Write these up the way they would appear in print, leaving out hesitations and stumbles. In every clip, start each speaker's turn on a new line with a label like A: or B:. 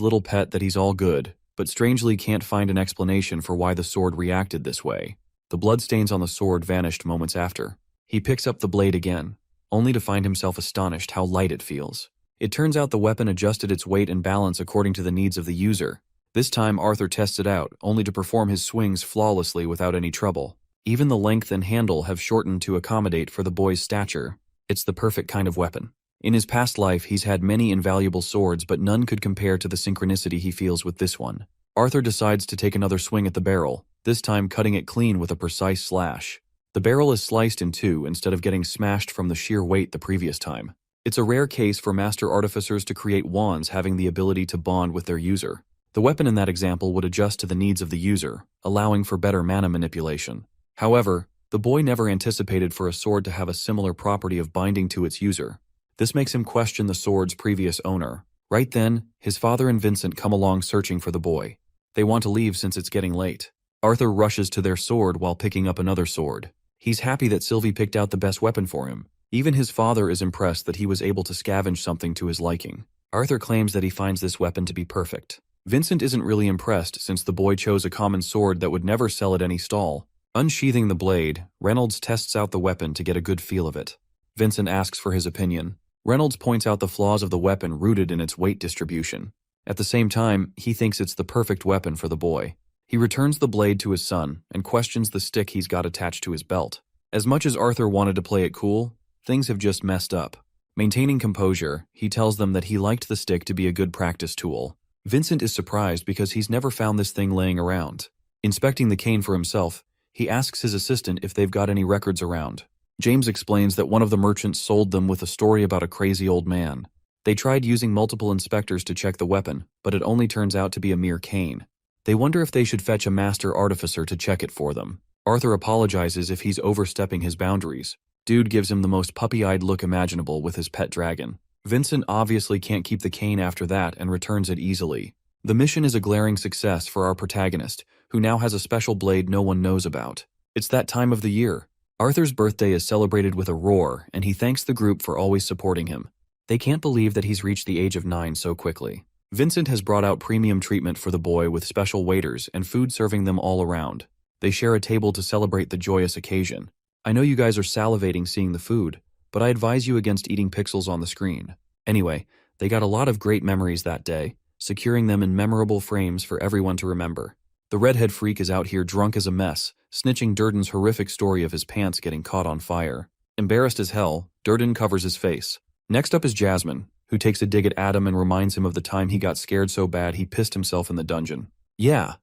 A: little pet that he's all good, but strangely can't find an explanation for why the sword reacted this way. The bloodstains on the sword vanished moments after. He picks up the blade again, only to find himself astonished how light it feels. It turns out the weapon adjusted its weight and balance according to the needs of the user. This time Arthur tests it out, only to perform his swings flawlessly without any trouble. Even the length and handle have shortened to accommodate for the boy's stature. It's the perfect kind of weapon. In his past life, he's had many invaluable swords, but none could compare to the synchronicity he feels with this one. Arthur decides to take another swing at the barrel, this time cutting it clean with a precise slash. The barrel is sliced in two instead of getting smashed from the sheer weight the previous time. It's a rare case for master artificers to create wands having the ability to bond with their user. The weapon in that example would adjust to the needs of the user, allowing for better mana manipulation. However, the boy never anticipated for a sword to have a similar property of binding to its user. This makes him question the sword's previous owner. Right then, his father and Vincent come along searching for the boy. They want to leave since it's getting late. Arthur rushes to their sword while picking up another sword. He's happy that Sylvie picked out the best weapon for him. Even his father is impressed that he was able to scavenge something to his liking. Arthur claims that he finds this weapon to be perfect. Vincent isn't really impressed since the boy chose a common sword that would never sell at any stall. Unsheathing the blade, Reynolds tests out the weapon to get a good feel of it. Vincent asks for his opinion. Reynolds points out the flaws of the weapon rooted in its weight distribution. At the same time, he thinks it's the perfect weapon for the boy. He returns the blade to his son and questions the stick he's got attached to his belt. As much as Arthur wanted to play it cool, things have just messed up. Maintaining composure, he tells them that he liked the stick to be a good practice tool. Vincent is surprised because he's never found this thing laying around. Inspecting the cane for himself, he asks his assistant if they've got any records around. James explains that one of the merchants sold them with a story about a crazy old man. They tried using multiple inspectors to check the weapon, but it only turns out to be a mere cane. They wonder if they should fetch a master artificer to check it for them. Arthur apologizes if he's overstepping his boundaries. Dude gives him the most puppy-eyed look imaginable with his pet dragon. Vincent obviously can't keep the cane after that and returns it easily. The mission is a glaring success for our protagonist, who now has a special blade no one knows about. It's that time of the year. Arthur's birthday is celebrated with a roar, and he thanks the group for always supporting him. They can't believe that he's reached the age of 9 so quickly. Vincent has brought out premium treatment for the boy with special waiters and food serving them all around. They share a table to celebrate the joyous occasion. I know you guys are salivating seeing the food, but I advise you against eating pixels on the screen. Anyway, they got a lot of great memories that day, securing them in memorable frames for everyone to remember. The redhead freak is out here drunk as a mess, snitching Durden's horrific story of his pants getting caught on fire. Embarrassed as hell, Durden covers his face. Next up is Jasmine, who takes a dig at Adam and reminds him of the time he got scared so bad he pissed himself in the dungeon. Yeah,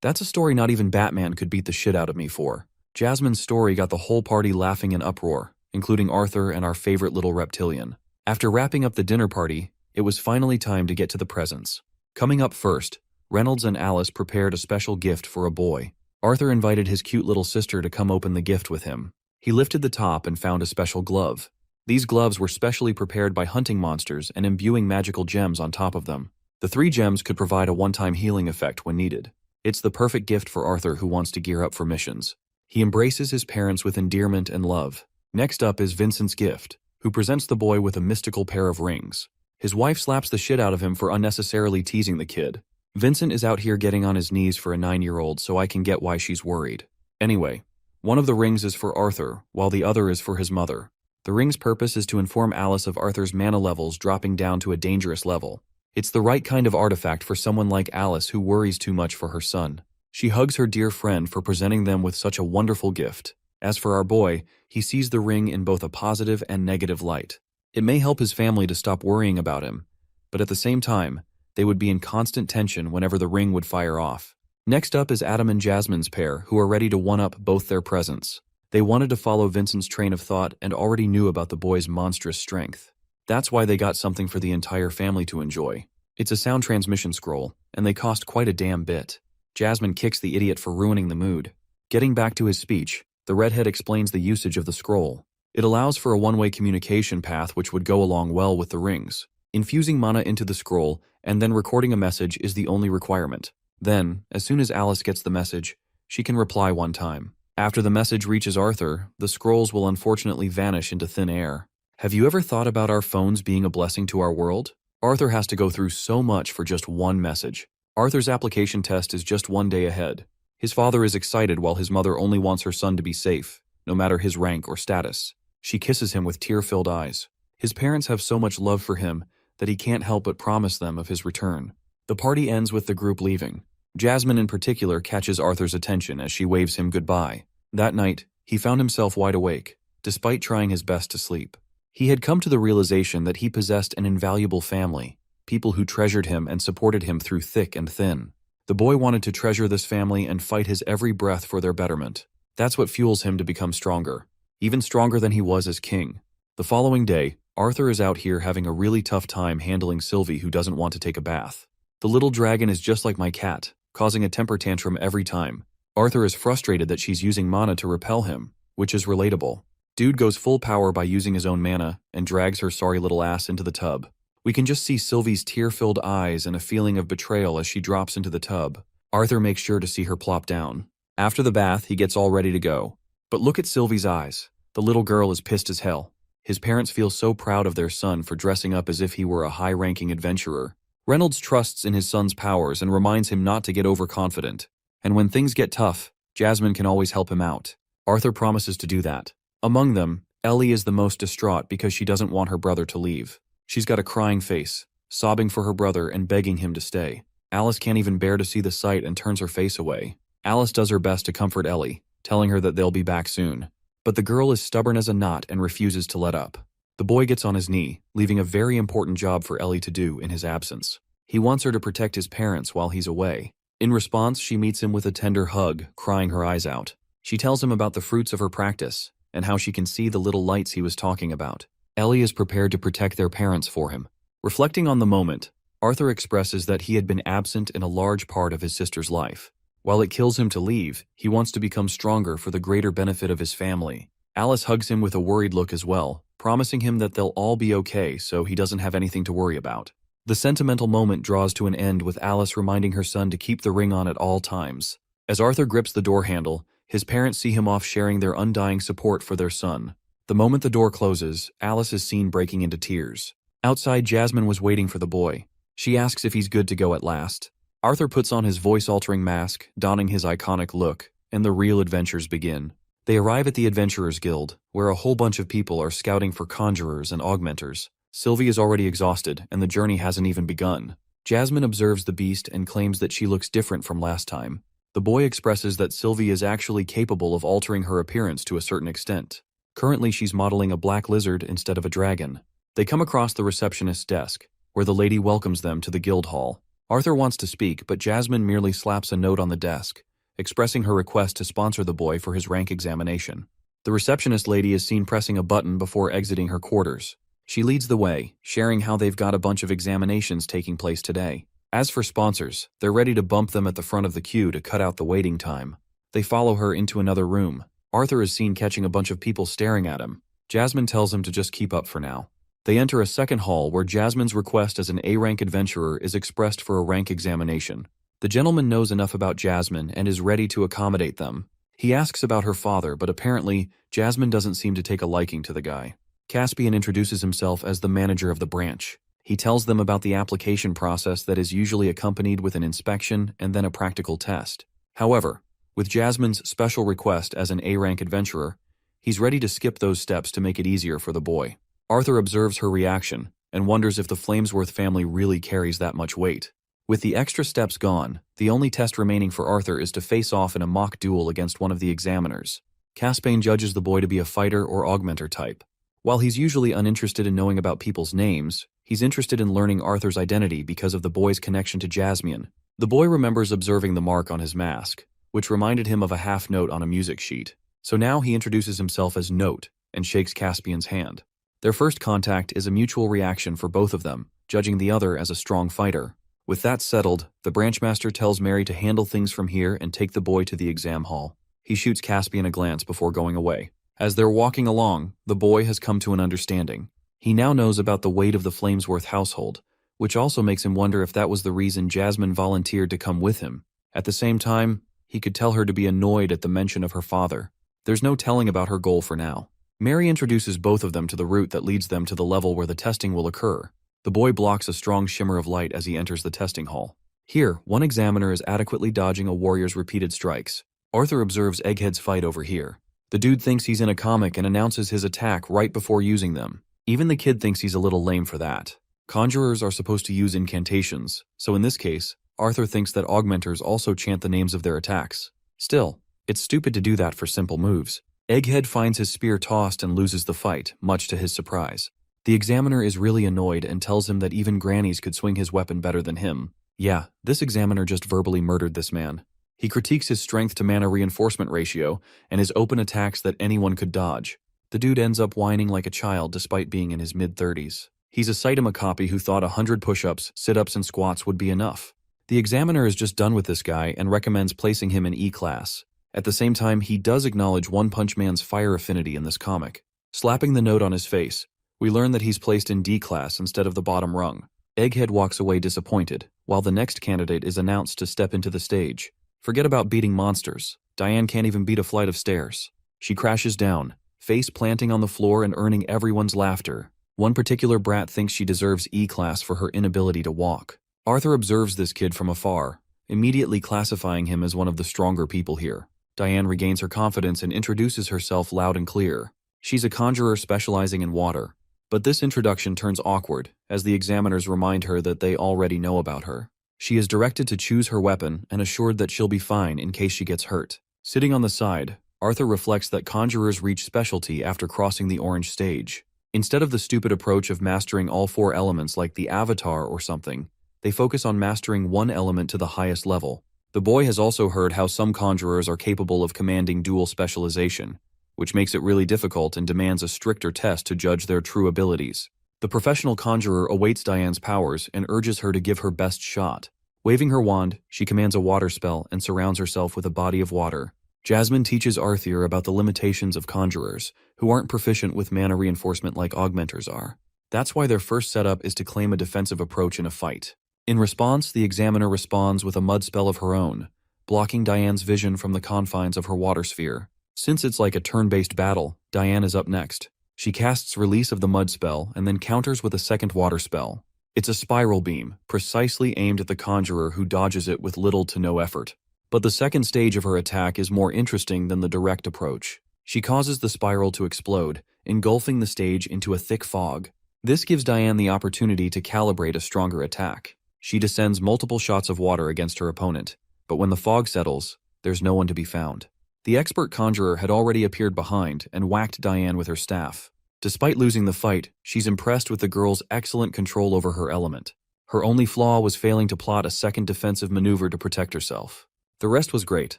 A: that's a story not even Batman could beat the shit out of me for. Jasmine's story got the whole party laughing in uproar, including Arthur and our favorite little reptilian. After wrapping up the dinner party, it was finally time to get to the presents. Coming up first, Reynolds and Alice prepared a special gift for a boy. Arthur invited his cute little sister to come open the gift with him. He lifted the top and found a special glove. These gloves were specially prepared by hunting monsters and imbuing magical gems on top of them. The 3 gems could provide a one-time healing effect when needed. It's the perfect gift for Arthur who wants to gear up for missions. He embraces his parents with endearment and love. Next up is Vincent's gift, who presents the boy with a mystical pair of rings. His wife slaps the shit out of him for unnecessarily teasing the kid. Vincent is out here getting on his knees for a 9-year-old, so I can get why she's worried. Anyway, one of the rings is for Arthur, while the other is for his mother. The ring's purpose is to inform Alice of Arthur's mana levels dropping down to a dangerous level. It's the right kind of artifact for someone like Alice who worries too much for her son. She hugs her dear friend for presenting them with such a wonderful gift. As for our boy, he sees the ring in both a positive and negative light. It may help his family to stop worrying about him, but at the same time, they would be in constant tension whenever the ring would fire off. Next up is Adam and Jasmine's pair, who are ready to one-up both their presents. They wanted to follow Vincent's train of thought and already knew about the boy's monstrous strength. That's why they got something for the entire family to enjoy. It's a sound transmission scroll, and they cost quite a damn bit. Jasmine kicks the idiot for ruining the mood. Getting back to his speech, the redhead explains the usage of the scroll. It allows for a one-way communication path which would go along well with the rings. Infusing mana into the scroll and then recording a message is the only requirement. Then, as soon as Alice gets the message, she can reply one time. After the message reaches Arthur, the scrolls will unfortunately vanish into thin air. Have you ever thought about our phones being a blessing to our world? Arthur has to go through so much for just one message. Arthur's application test is just one day ahead. His father is excited while his mother only wants her son to be safe, no matter his rank or status. She kisses him with tear-filled eyes. His parents have so much love for him that he can't help but promise them of his return. The party ends with the group leaving. Jasmine in particular catches Arthur's attention as she waves him goodbye. That night, he found himself wide awake, despite trying his best to sleep. He had come to the realization that he possessed an invaluable family, people who treasured him and supported him through thick and thin. The boy wanted to treasure this family and fight his every breath for their betterment. That's what fuels him to become stronger, even stronger than he was as king. The following day, Arthur is out here having a really tough time handling Sylvie, who doesn't want to take a bath. The little dragon is just like my cat, causing a temper tantrum every time. Arthur is frustrated that she's using mana to repel him, which is relatable. Dude goes full power by using his own mana and drags her sorry little ass into the tub. We can just see Sylvie's tear-filled eyes and a feeling of betrayal as she drops into the tub. Arthur makes sure to see her plop down. After the bath, he gets all ready to go. But look at Sylvie's eyes. The little girl is pissed as hell. His parents feel so proud of their son for dressing up as if he were a high-ranking adventurer. Reynolds trusts in his son's powers and reminds him not to get overconfident. And when things get tough, Jasmine can always help him out. Arthur promises to do that. Among them, Ellie is the most distraught because she doesn't want her brother to leave. She's got a crying face, sobbing for her brother and begging him to stay. Alice can't even bear to see the sight and turns her face away. Alice does her best to comfort Ellie, telling her that they'll be back soon. But the girl is stubborn as a knot and refuses to let up. The boy gets on his knee, leaving a very important job for Ellie to do in his absence. He wants her to protect his parents while he's away. In response, she meets him with a tender hug, crying her eyes out. She tells him about the fruits of her practice, and how she can see the little lights he was talking about. Ellie is prepared to protect their parents for him. Reflecting on the moment, Arthur expresses that he had been absent in a large part of his sister's life. While it kills him to leave, he wants to become stronger for the greater benefit of his family. Alice hugs him with a worried look as well, promising him that they'll all be okay so he doesn't have anything to worry about. The sentimental moment draws to an end with Alice reminding her son to keep the ring on at all times. As Arthur grips the door handle, his parents see him off, sharing their undying support for their son. The moment the door closes, Alice is seen breaking into tears. Outside, Jasmine was waiting for the boy. She asks if he's good to go at last. Arthur puts on his voice-altering mask, donning his iconic look, and the real adventures begin. They arrive at the Adventurers Guild, where a whole bunch of people are scouting for conjurers and augmenters. Sylvie is already exhausted, and the journey hasn't even begun. Jasmine observes the beast and claims that she looks different from last time. The boy expresses that Sylvie is actually capable of altering her appearance to a certain extent. Currently, she's modeling a black lizard instead of a dragon. They come across the receptionist's desk, where the lady welcomes them to the guild hall. Arthur wants to speak, but Jasmine merely slaps a note on the desk, expressing her request to sponsor the boy for his rank examination. The receptionist lady is seen pressing a button before exiting her quarters. She leads the way, sharing how they've got a bunch of examinations taking place today. As for sponsors, they're ready to bump them at the front of the queue to cut out the waiting time. They follow her into another room. Arthur is seen catching a bunch of people staring at him. Jasmine tells him to just keep up for now. They enter a second hall where Jasmine's request as an A-rank adventurer is expressed for a rank examination. The gentleman knows enough about Jasmine and is ready to accommodate them. He asks about her father, but apparently, Jasmine doesn't seem to take a liking to the guy. Caspian introduces himself as the manager of the branch. He tells them about the application process that is usually accompanied with an inspection and then a practical test. However, with Jasmine's special request as an A-rank adventurer, he's ready to skip those steps to make it easier for the boy. Arthur observes her reaction and wonders if the Flamesworth family really carries that much weight. With the extra steps gone, the only test remaining for Arthur is to face off in a mock duel against one of the examiners. Caspian judges the boy to be a fighter or augmenter type. While he's usually uninterested in knowing about people's names, he's interested in learning Arthur's identity because of the boy's connection to Jasmine. The boy remembers observing the mark on his mask, which reminded him of a half note on a music sheet. So now he introduces himself as Note and shakes Caspian's hand. Their first contact is a mutual reaction for both of them, judging the other as a strong fighter. With that settled, the branchmaster tells Mary to handle things from here and take the boy to the exam hall. He shoots Caspian a glance before going away. As they're walking along, the boy has come to an understanding. He now knows about the weight of the Flamesworth household, which also makes him wonder if that was the reason Jasmine volunteered to come with him. At the same time, he could tell her to be annoyed at the mention of her father. There's no telling about her goal for now. Mary introduces both of them to the route that leads them to the level where the testing will occur. The boy blocks a strong shimmer of light as he enters the testing hall. Here, one examiner is adequately dodging a warrior's repeated strikes. Arthur observes Egghead's fight over here. The dude thinks he's in a comic and announces his attack right before using them. Even the kid thinks he's a little lame for that. Conjurers are supposed to use incantations, so in this case, Arthur thinks that augmenters also chant the names of their attacks. Still, it's stupid to do that for simple moves. Egghead finds his spear tossed and loses the fight, much to his surprise. The examiner is really annoyed and tells him that even grannies could swing his weapon better than him. Yeah, this examiner just verbally murdered this man. He critiques his strength to mana reinforcement ratio and his open attacks that anyone could dodge. The dude ends up whining like a child despite being in his mid-30s. He's a Saitama copy who thought 100 push-ups, sit-ups, and squats would be enough. The examiner is just done with this guy and recommends placing him in E-class. At the same time, he does acknowledge One Punch Man's fire affinity in this comic. Slapping the note on his face, we learn that he's placed in D-class instead of the bottom rung. Egghead walks away disappointed, while the next candidate is announced to step into the stage. Forget about beating monsters. Diane can't even beat a flight of stairs. She crashes down, face planting on the floor and earning everyone's laughter. One particular brat thinks she deserves E-class for her inability to walk. Arthur observes this kid from afar, immediately classifying him as one of the stronger people here. Diane regains her confidence and introduces herself loud and clear. She's a conjurer specializing in water. But this introduction turns awkward, as the examiners remind her that they already know about her. She is directed to choose her weapon and assured that she'll be fine in case she gets hurt. Sitting on the side, Arthur reflects that conjurers reach specialty after crossing the orange stage. Instead of the stupid approach of mastering all 4 elements like the Avatar or something, they focus on mastering one element to the highest level. The boy has also heard how some conjurers are capable of commanding dual specialization, which makes it really difficult and demands a stricter test to judge their true abilities. The professional conjurer awaits Diane's powers and urges her to give her best shot. Waving her wand, she commands a water spell and surrounds herself with a body of water. Jasmine teaches Arthur about the limitations of conjurers, who aren't proficient with mana reinforcement like augmenters are. That's why their first setup is to claim a defensive approach in a fight. In response, the examiner responds with a mud spell of her own, blocking Diane's vision from the confines of her water sphere. Since it's like a turn-based battle, Diane is up next. She casts Release of the Mud spell and then counters with a second water spell. It's a spiral beam, precisely aimed at the conjurer who dodges it with little to no effort. But the second stage of her attack is more interesting than the direct approach. She causes the spiral to explode, engulfing the stage into a thick fog. This gives Diane the opportunity to calibrate a stronger attack. She descends multiple shots of water against her opponent, but when the fog settles, there's no one to be found. The expert conjurer had already appeared behind and whacked Diane with her staff. Despite losing the fight, she's impressed with the girl's excellent control over her element. Her only flaw was failing to plot a second defensive maneuver to protect herself. The rest was great.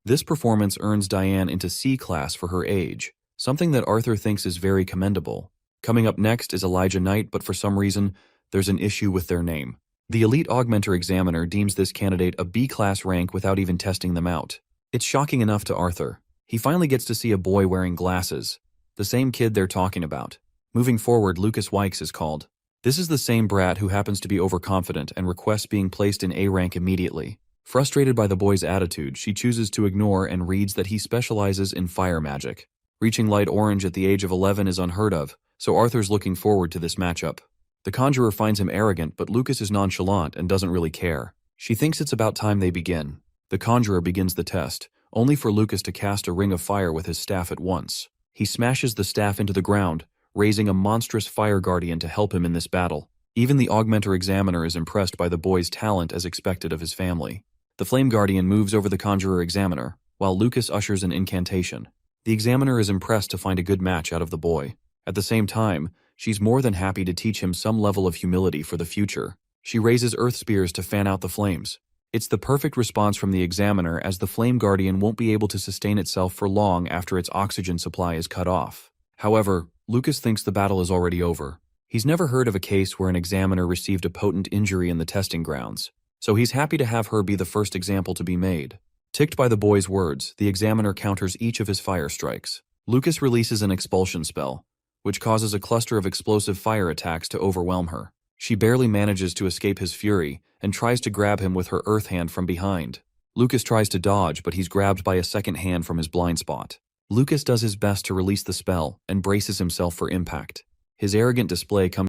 A: This performance earns Diane into C-class for her age, something that Arthur thinks is very commendable. Coming up next is Elijah Knight, but for some reason, there's an issue with their name. The elite augmenter examiner deems this candidate a B-class rank without even testing them out. It's shocking enough to Arthur. He finally gets to see a boy wearing glasses, the same kid they're talking about. Moving forward, Lucas Wykes is called. This is the same brat who happens to be overconfident and requests being placed in A rank immediately. Frustrated by the boy's attitude, she chooses to ignore and reads that he specializes in fire magic. Reaching light orange at the age of 11 is unheard of, so Arthur's looking forward to this matchup. The conjurer finds him arrogant, but Lucas is nonchalant and doesn't really care. She thinks it's about time they begin. The conjurer begins the test, only for Lucas to cast a ring of fire with his staff at once. He smashes the staff into the ground, raising a monstrous fire guardian to help him in this battle. Even the augmenter examiner is impressed by the boy's talent as expected of his family. The flame guardian moves over the conjurer examiner, while Lucas ushers an incantation. The examiner is impressed to find a good match out of the boy. At the same time, she's more than happy to teach him some level of humility for the future. She raises earth spears to fan out the flames. It's the perfect response from the examiner, as the flame guardian won't be able to sustain itself for long after its oxygen supply is cut off. However, Lucas thinks the battle is already over. He's never heard of a case where an examiner received a potent injury in the testing grounds, so he's happy to have her be the first example to be made. Ticked by the boy's words, the examiner counters each of his fire strikes. Lucas releases an expulsion spell, which causes a cluster of explosive fire attacks to overwhelm her. She barely manages to escape his fury and tries to grab him with her earth hand from behind. Lucas tries to dodge, but he's grabbed by a second hand from his blind spot. Lucas does his best to release the spell and braces himself for impact. His arrogant display comes